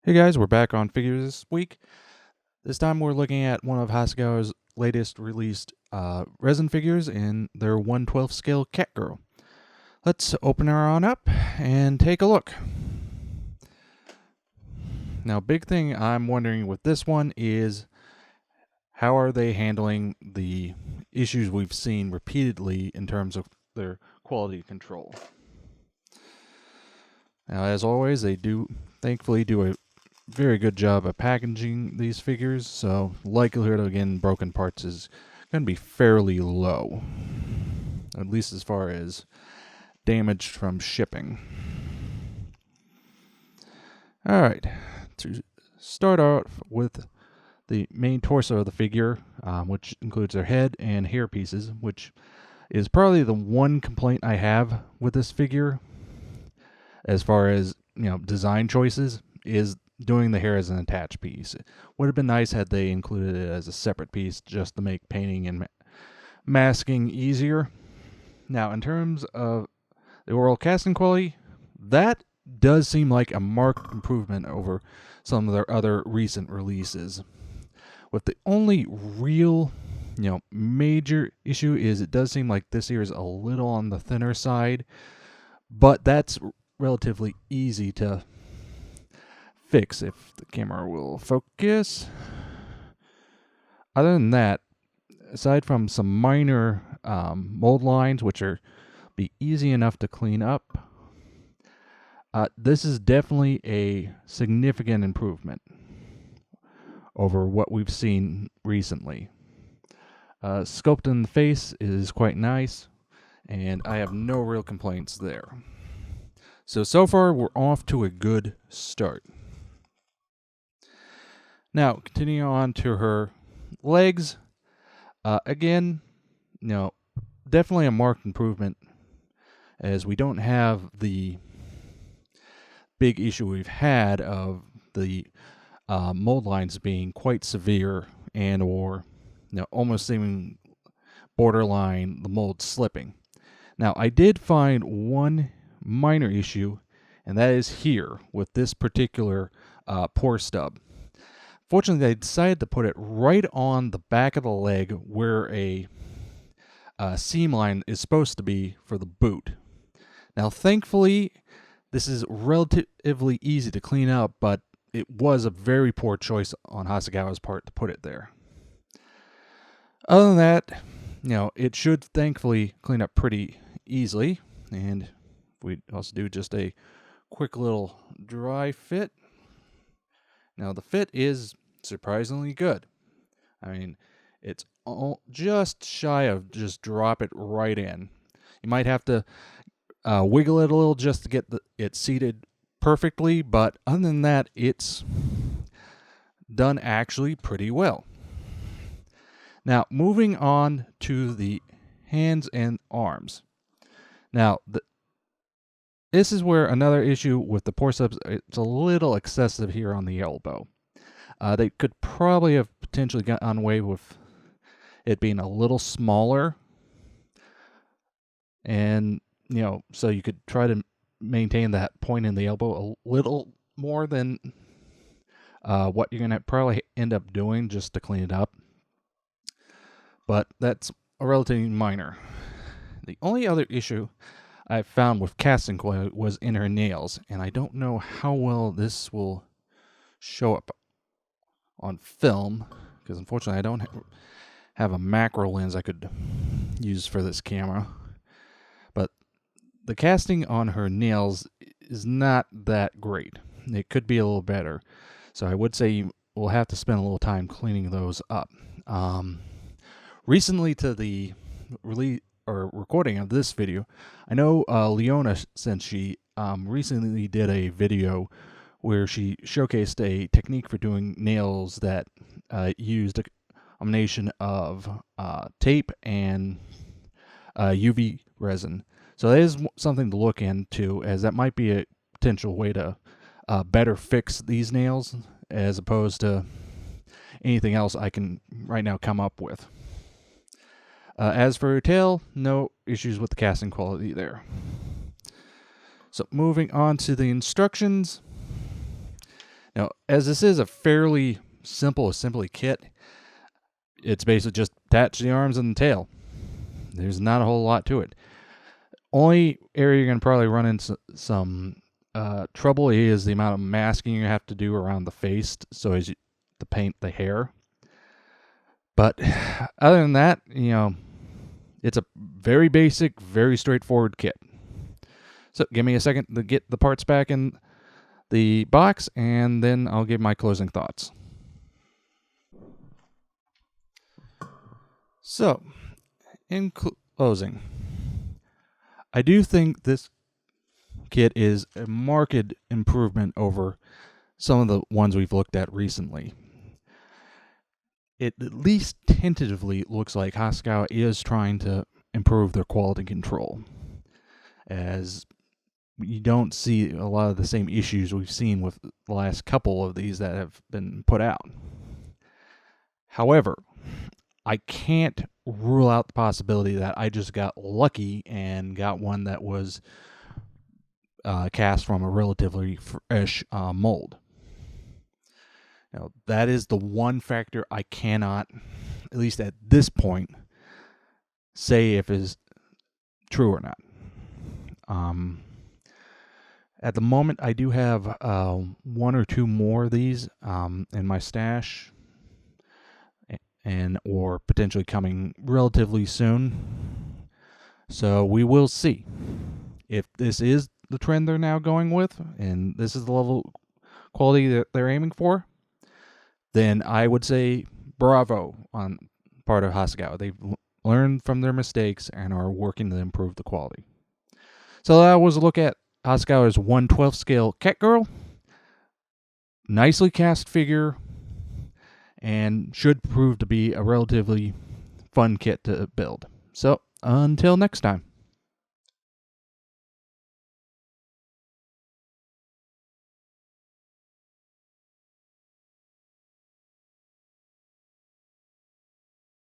Hey guys, we're back on figures this week. This time we're looking at one of Hasegawa's latest released resin figures in their 1/12 scale Catgirl. Let's open her on up and take a look. Now, big thing I'm wondering with this one is how are they handling the issues we've seen repeatedly in terms of their quality control. Now, as always, they thankfully do a very good job of packaging these figures, so likelihood of getting broken parts is going to be fairly low, at least as far as damage from shipping. Alright, to start out with the main torso of the figure, which includes their head and hair pieces, which is probably the one complaint I have with this figure as far as design choices, is doing the hair as an attached piece. It would have been nice had they included it as a separate piece just to make painting and masking easier. Now, in terms of the overall casting quality, that does seem like a marked improvement over some of their other recent releases. With the only real, major issue is it does seem like this here is a little on the thinner side, but that's relatively easy to fix if the camera will focus. Other than that, aside from some minor mold lines, which are be easy enough to clean up, this is definitely a significant improvement over what we've seen recently. Sculpt in the face is quite nice, and I have no real complaints there. So far, we're off to a good start. Now, continuing on to her legs, again, definitely a marked improvement, as we don't have the big issue we've had of the mold lines being quite severe and or almost seeming borderline the mold slipping. Now, I did find one minor issue, and that is here with this particular pour stub. Fortunately, they decided to put it right on the back of the leg where a seam line is supposed to be for the boot. Now, thankfully, this is relatively easy to clean up, but it was a very poor choice on Hasegawa's part to put it there. Other than that, it should thankfully clean up pretty easily, and we also do just a quick little dry fit. Now, the fit is surprisingly good. I mean, it's just shy of just drop it right in. You might have to wiggle it a little just to get it seated perfectly, but other than that, it's done actually pretty well. Now, moving on to the hands and arms. Now, this is where another issue with the pour stubs, it's a little excessive here on the elbow. They could probably have potentially gotten away with it being a little smaller, and so you could try to maintain that point in the elbow a little more than what you're going to probably end up doing just to clean it up. But that's a relatively minor. The only other issue I found with casting quality was in her nails, and I don't know how well this will show up on film, because unfortunately I don't have a macro lens I could use for this camera. But the casting on her nails is not that great. It could be a little better, so I would say you will have to spend a little time cleaning those up. Recently to the release or recording of this video, I know Leona, since she recently did a video where she showcased a technique for doing nails that used a combination of tape and UV resin. So that is something to look into, as that might be a potential way to better fix these nails as opposed to anything else I can right now come up with. As for her tail, no issues with the casting quality there. So moving on to the instructions. Now, as this is a fairly simple assembly kit, it's basically just attach the arms and the tail. There's not a whole lot to it. Only area you're going to probably run into some trouble is the amount of masking you have to do around the face so as you to paint the hair. But other than that, it's a very basic, very straightforward kit. So give me a second to get the parts back in the box, and then I'll give my closing thoughts. So, in closing, I do think this kit is a marked improvement over some of the ones we've looked at recently. It at least tentatively looks like Hasegawa is trying to improve their quality control, as you don't see a lot of the same issues we've seen with the last couple of these that have been put out. However, I can't rule out the possibility that I just got lucky and got one that was cast from a relatively fresh mold. That is the one factor I cannot, at least at this point, say if is true or not. At the moment, I do have one or two more of these in my stash, and or potentially coming relatively soon. So we will see if this is the trend they're now going with, and this is the level of quality that they're aiming for. Then I would say bravo on part of Hasegawa. They've learned from their mistakes and are working to improve the quality. So that was a look at Hasegawa's 1/12 scale Catgirl. Nicely cast figure, and should prove to be a relatively fun kit to build. So until next time.